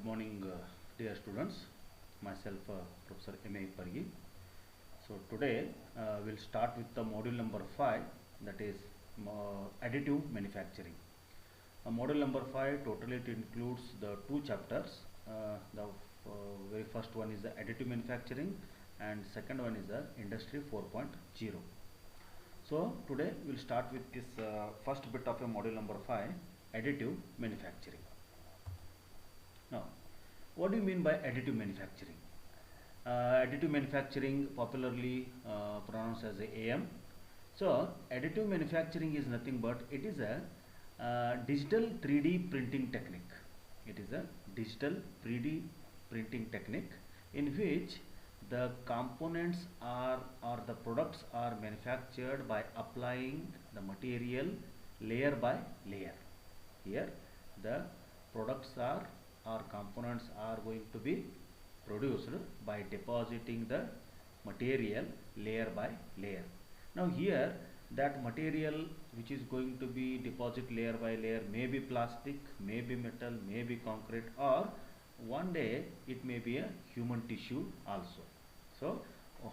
Good morning, dear students. Myself, Professor M.A. Pargi. So today we'll start with the module number 5, that is additive manufacturing. Module number 5 totally it includes the two chapters. The very first one is the additive manufacturing and second one is the industry 4.0. So today we'll start with this first bit of a module number 5, additive manufacturing. Now, what do you mean by additive manufacturing? Additive manufacturing, popularly pronounced as AM. So, additive manufacturing is nothing but it is a digital 3D printing technique. It is a digital 3D printing technique in which the components are or the products are manufactured by applying the material layer by layer. Here, the products are or components are going to be produced by depositing the material layer by layer. Now here that material which is going to be deposited layer by layer may be plastic, may be metal, may be concrete, or one day it may be a human tissue also. So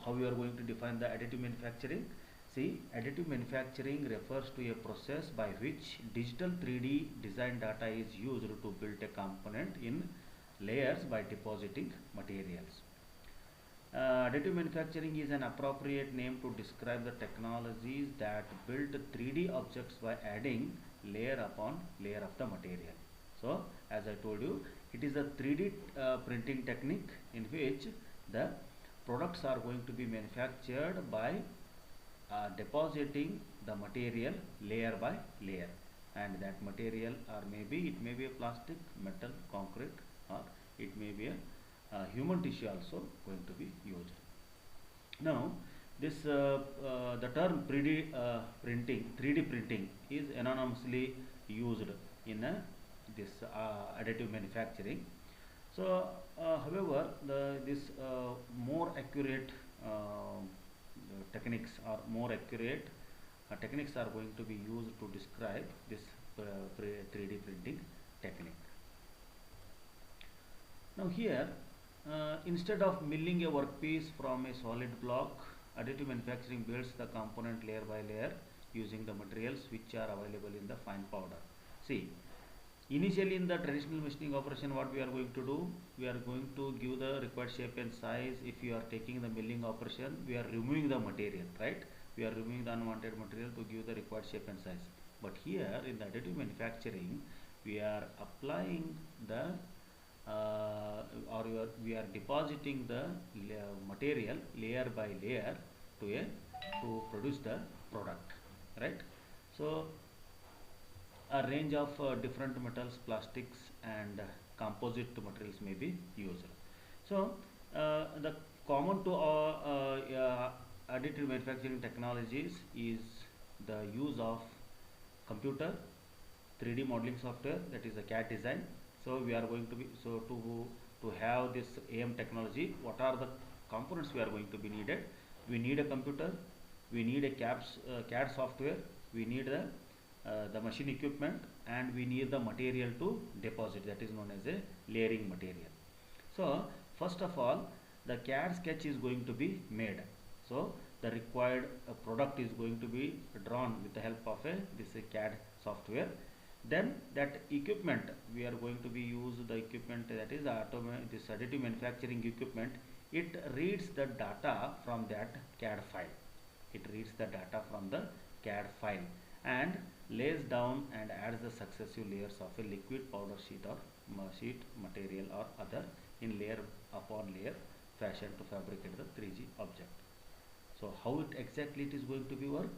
how we are going to define the additive manufacturing? See, additive manufacturing refers to a process by which digital 3D design data is used to build a component in layers by depositing materials. Additive manufacturing is an appropriate name to describe the technologies that build 3D objects by adding layer upon layer of the material. So, as I told you, it is a 3D printing technique in which the products are going to be manufactured by depositing the material layer by layer, and that material or maybe it may be a plastic, metal, concrete, or it may be a human tissue also going to be used. Now this the term 3D printing is anonymously used in this additive manufacturing. So however this more accurate techniques or more accurate techniques are going to be used to describe this 3D printing technique. Now here instead of milling a workpiece from a solid block, additive manufacturing builds the component layer by layer using the materials which are available in the fine powder. See, initially in the traditional machining operation, what we are going to do, we are going to give the required shape and size. If you are taking the milling operation, we are removing the material, right? We are removing the unwanted material to give the required shape and size. But here in the additive manufacturing, we are applying the we are depositing the material layer by layer to produce the product, right? So a range of different metals, plastics, and composite materials may be used. So the common to additive manufacturing technologies is the use of computer 3D modeling software, that is a CAD design. So we are going to be to have this AM technology, what are the components we are going to be needed? We need a computer, we need a CAD software, we need the machine equipment, and we need the material to deposit, that is known as a layering material. So first of all, the CAD sketch is going to be made. So the required product is going to be drawn with the help of this CAD software. Then that equipment, we are going to be use the equipment, that is this additive manufacturing equipment. It reads the data from that CAD file. It reads the data from the CAD file and lays down and adds the successive layers of a liquid powder sheet or sheet material or other in layer upon layer fashion to fabricate the 3D object. So how exactly it is going to be work?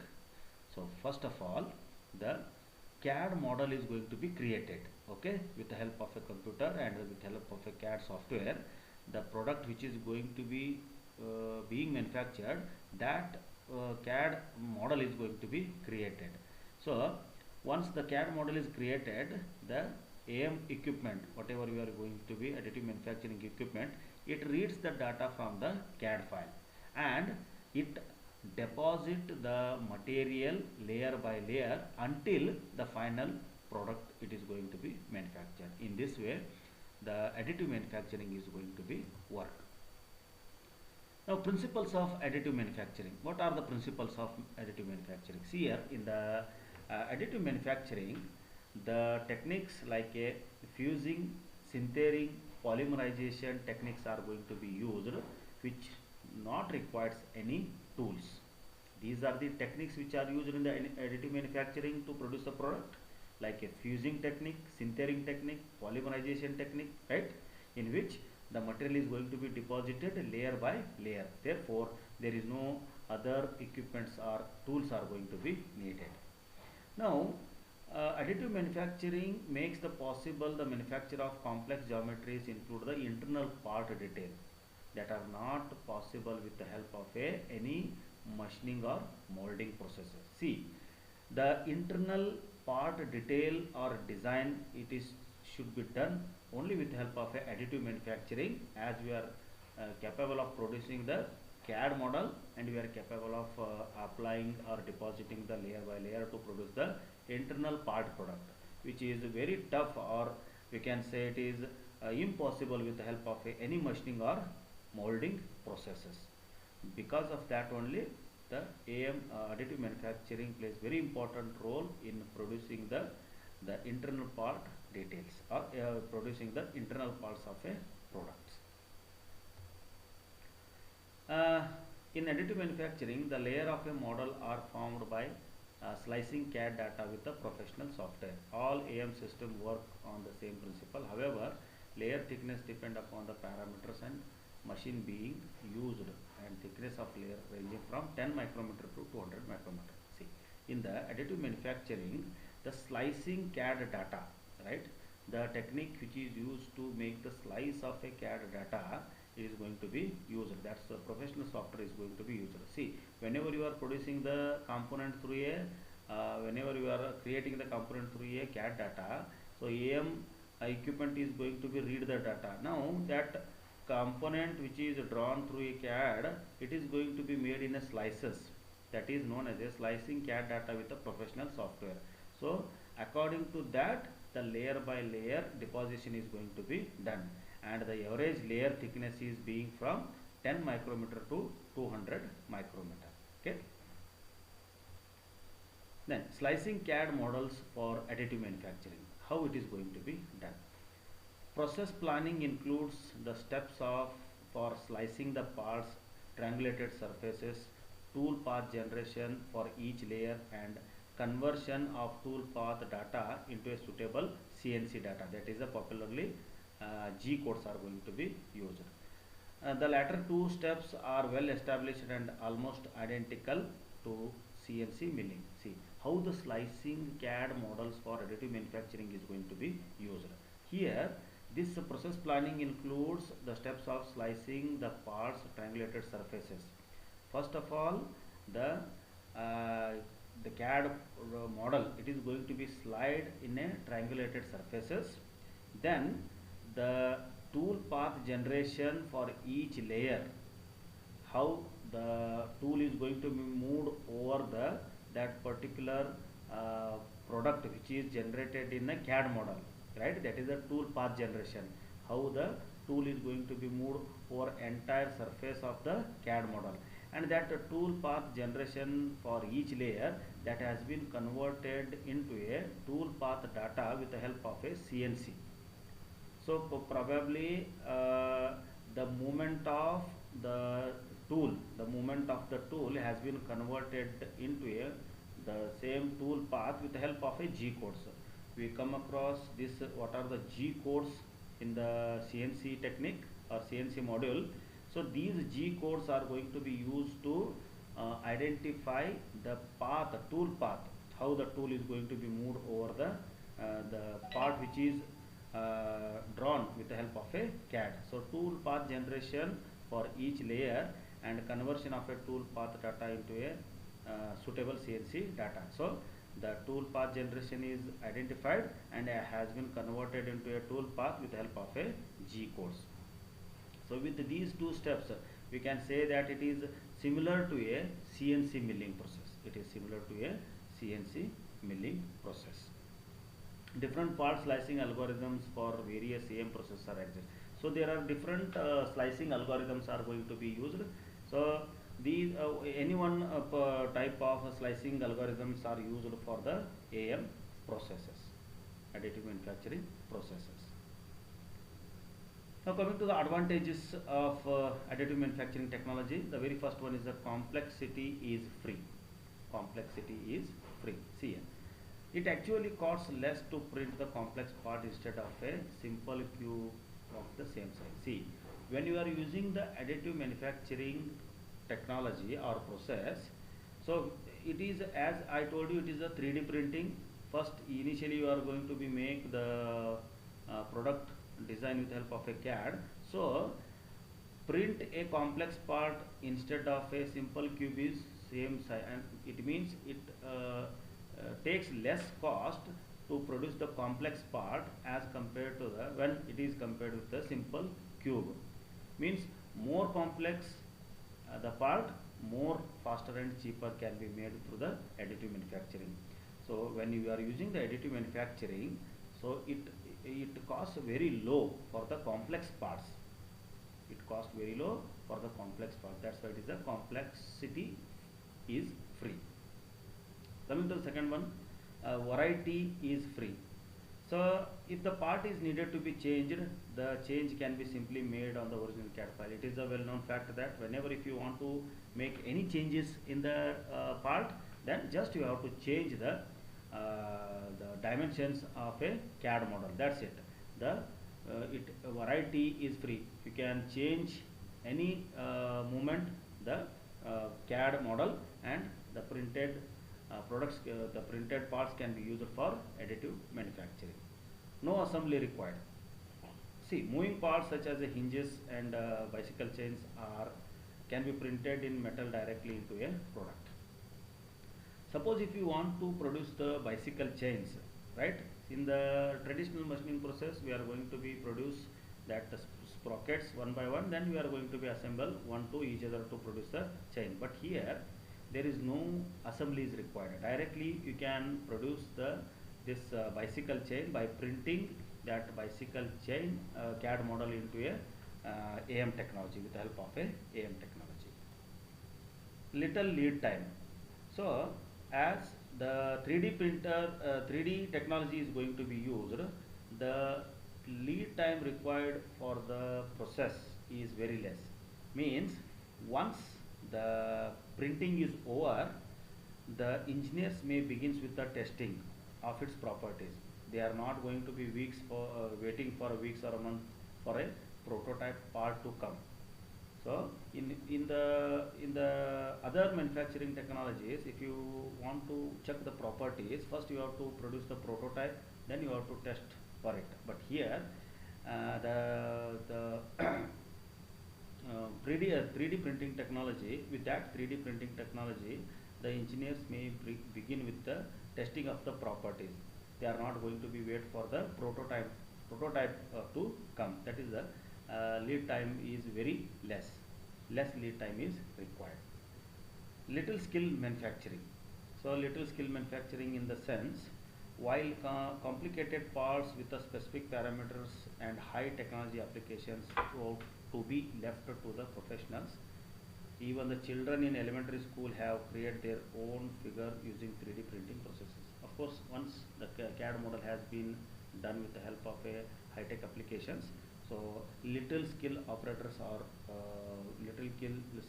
So first of all, the CAD model is going to be created, okay, with the help of a computer and with the help of a CAD software. The product which is going to be being manufactured, that CAD model is going to be created. So once the CAD model is created, the AM equipment, whatever we are going to be additive manufacturing equipment, it reads the data from the CAD file and it deposit the material layer by layer until the final product it is going to be manufactured. In this way, the additive manufacturing is going to be work. Now, principles of additive manufacturing. What are the principles of additive manufacturing? See here in the additive manufacturing, the techniques like a fusing, sintering, polymerization techniques are going to be used, which not requires any tools. These are the techniques which are used in the additive manufacturing to produce a product, like a fusing technique, sintering technique, polymerization technique, right? In which the material is going to be deposited layer by layer. Therefore, there is no other equipments or tools are going to be needed. Now, additive manufacturing makes the possible the manufacture of complex geometries include the internal part detail that are not possible with the help of any machining or molding processes. See, the internal part detail or design should be done only with the help of additive manufacturing, as we are capable of producing the CAD model and we are capable of applying or depositing the layer by layer to produce the internal part product, which is very tough, or we can say it is impossible with the help of any machining or molding processes. Because of that only the additive manufacturing plays very important role in producing the internal part details or producing the internal parts of a product. In additive manufacturing, the layer of a model are formed by slicing CAD data with the professional software. All AM systems work on the same principle. However, layer thickness depend upon the parameters and machine being used, and thickness of layer ranging from 10 micrometer to 200 micrometer. See, in the additive manufacturing, the slicing CAD data, right? The technique which is used to make the slice of a CAD data is going to be used. That's the professional software is going to be used. See, whenever you are producing the component through whenever you are creating the component through a CAD data, so AM equipment is going to be read the data. Now that component which is drawn through a CAD, it is going to be made in a slices. That is known as a slicing CAD data with a professional software. So according to that, the layer by layer deposition is going to be done, and the average layer thickness is being from 10 micrometer to 200 micrometer. Okay. Then slicing CAD models for additive manufacturing. How it is going to be done? Process planning includes the steps for slicing the parts, triangulated surfaces, tool path generation for each layer, and conversion of tool path data into a suitable CNC data. That is a popularly G codes are going to be used. The latter two steps are well established and almost identical to CNC milling. See how the slicing CAD models for additive manufacturing is going to be used. Here, this process planning includes the steps of slicing the parts, triangulated surfaces. First of all, the CAD model, it is going to be slide in a triangulated surfaces. Then the tool path generation for each layer, how the tool is going to be moved over that particular product which is generated in a CAD model, right? That is the tool path generation, how the tool is going to be moved over entire surface of the CAD model, and that tool path generation for each layer that has been converted into a tool path data with the help of a CNC. So probably the movement of the tool has been converted into the same tool path with the help of a G codes. We come across this, what are the G codes in the CNC technique or CNC module. So these G codes are going to be used to identify the path, the tool path, how the tool is going to be moved over the part which is drawn with the help of a CAD. So tool path generation for each layer and conversion of a tool path data into a suitable CNC data. So the tool path generation is identified and has been converted into a tool path with the help of a G codes. So with these two steps, we can say that it is similar to a CNC milling process. It is similar to a CNC milling process. different part slicing algorithms for various AM processors exist. So there are different slicing algorithms are going to be used. So these any one type of slicing algorithms are used for the AM processes, additive manufacturing processes. Now coming to the advantages of additive manufacturing technology, the very first one is the complexity is free. Complexity is free. See here. It actually costs less to print the complex part instead of a simple cube of the same size. See, when you are using the additive manufacturing technology or process, so it is, as I told you, it is a 3D printing. First, initially you are going to be make the product design with help of a CAD. So print a complex part instead of a simple cube is same size, and it means it takes less cost to produce the complex part as compared to the when it is compared with the simple cube. Means more complex the part, more faster and cheaper can be made through the additive manufacturing. So when you are using the additive manufacturing, so it costs very low for the complex parts. It costs very low for the complex part. That's why it is the complexity is free. Coming to the second one, variety is free. So if the part is needed to be changed, the change can be simply made on the original CAD file. It is a well-known fact that whenever if you want to make any changes in the part, then just you have to change the dimensions of a CAD model. That's it. The variety is free. You can change any moment the CAD model, and the printed the printed parts can be used for additive manufacturing. No assembly required. See, moving parts such as the hinges and bicycle chains can be printed in metal directly into a product. Suppose if you want to produce the bicycle chains, right? In the traditional machining process, we are going to be produce that the sprockets one by one, then we are going to be assemble one to each other to produce the chain. But here there is no assembly is required. Directly you can produce this bicycle chain by printing that bicycle chain CAD model into a AM technology with the help of a AM technology. Little lead time. So as the 3D printer 3D technology is going to be used, the lead time required for the process is very less. Means once the printing is over, the engineers may begins with the testing of its properties. They are not going to be weeks for waiting for weeks or a month for a prototype part to come. So in the other manufacturing technologies, if you want to check the properties, first you have to produce the prototype, then you have to test for it. But here the 3D printing technology, with that 3D printing technology, the engineers may begin with the testing of the properties. They are not going to be wait for the prototype to come. That is the lead time is very less lead time is required. Little skill manufacturing. So little skill manufacturing in the sense, while complicated parts with the specific parameters and high technology applications to be left to the professionals, even the children in elementary school have created their own figure using 3D printing processes. Of course, once the CAD model has been done with the help of a high-tech applications, so little skill operators or little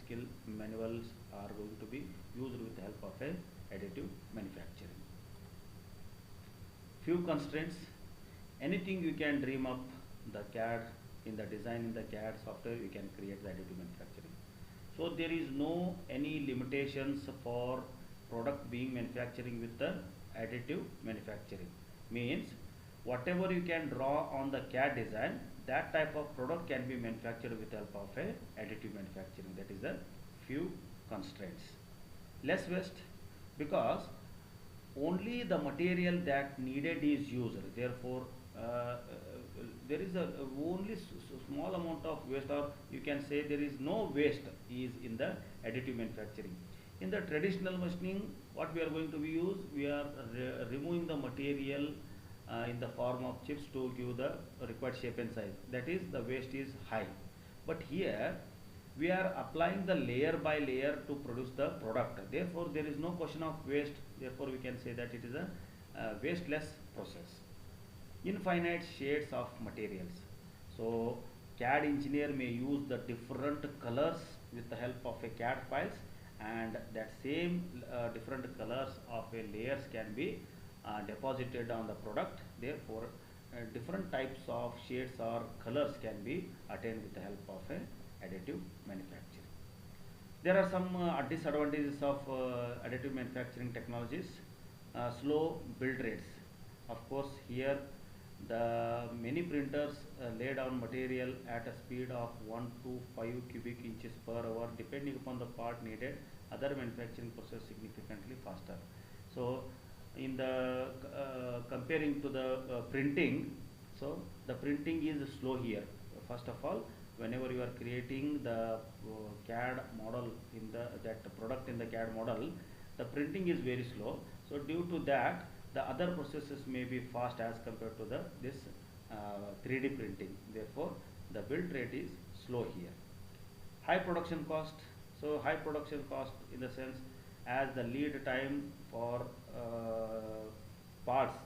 skill manuals are going to be used with the help of a additive manufacturing. Few constraints. Anything you can dream up the CAD in the design in the CAD software, you can create the additive manufacturing. So there is no any limitations for product being manufacturing with the additive manufacturing. Means whatever you can draw on the CAD design, that type of product can be manufactured with the help of a additive manufacturing. That is the few constraints. Less waste, because only the material that needed is used. Therefore there is a only small amount of waste, or you can say there is no waste is in the additive manufacturing. In the traditional machining, what we are going to be use, we are removing the material in the form of chips to give the required shape and size. That is, the waste is high. But here we are applying the layer by layer to produce the product. Therefore, there is no question of waste. Therefore, we can say that it is a wasteless process. Infinite shades of materials. So CAD engineer may use the different colors with the help of a CAD files, and that same different colors of a layers can be deposited on the product. Therefore, different types of shades or colors can be attained with the help of a additive manufacturing. There are some disadvantages of additive manufacturing technologies. Slow build rates. Of course, here the many printers lay down material at a speed of 1 to 5 cubic inches per hour, depending upon the part needed. Other manufacturing process significantly faster. So, in the comparing to the printing, so the printing is slow here. First of all, whenever you are creating the CAD model in that product in the CAD model, the printing is very slow. So due to that, the other processes may be fast as compared to this 3D printing. Therefore, the build rate is slow here. High production cost. So high production cost in the sense as the lead time for parts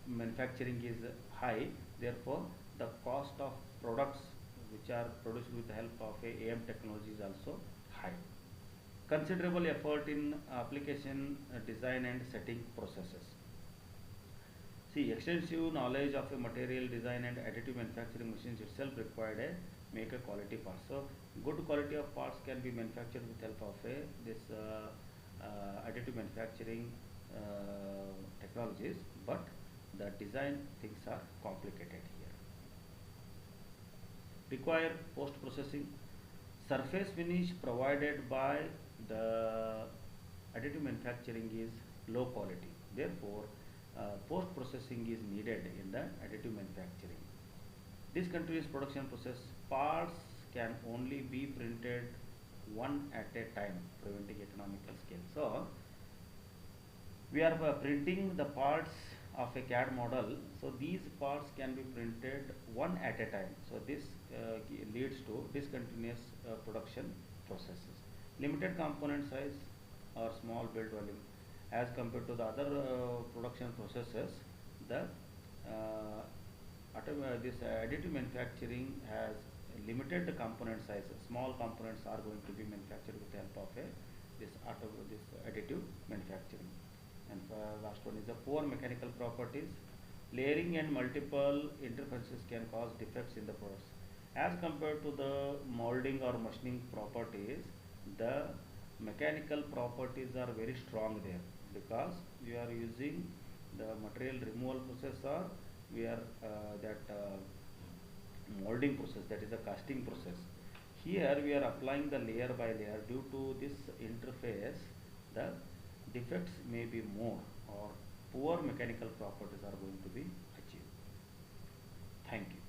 manufacturing is high. Therefore, the cost of products which are produced with the help of AM technology is also high. Considerable effort in application design and setting processes. See, extensive knowledge of a material design and additive manufacturing machines itself required make a quality part. So good quality of parts can be manufactured with help of this additive manufacturing technologies, but the design things are complicated here. Require post processing. Surface finish provided by the additive manufacturing is low quality. Therefore, post processing is needed in the additive manufacturing. Discontinuous production process. Parts can only be printed one at a time, preventing economical scale. So we are printing the parts of a CAD model. So these parts can be printed one at a time. So this leads to discontinuous production processes. Limited component size or small build volume. As compared to the other production processes, the this additive manufacturing has limited component size. Small components are going to be manufactured with the help of this additive manufacturing. And last one is the poor mechanical properties. Layering and multiple interfaces can cause defects in the products. As compared to the molding or machining properties, the mechanical properties are very strong there, because we are using the material removal process, or we are molding process, that is the casting process. Here we are applying the layer by layer. Due to this interface, the defects may be more, or poor mechanical properties are going to be achieved. Thank you.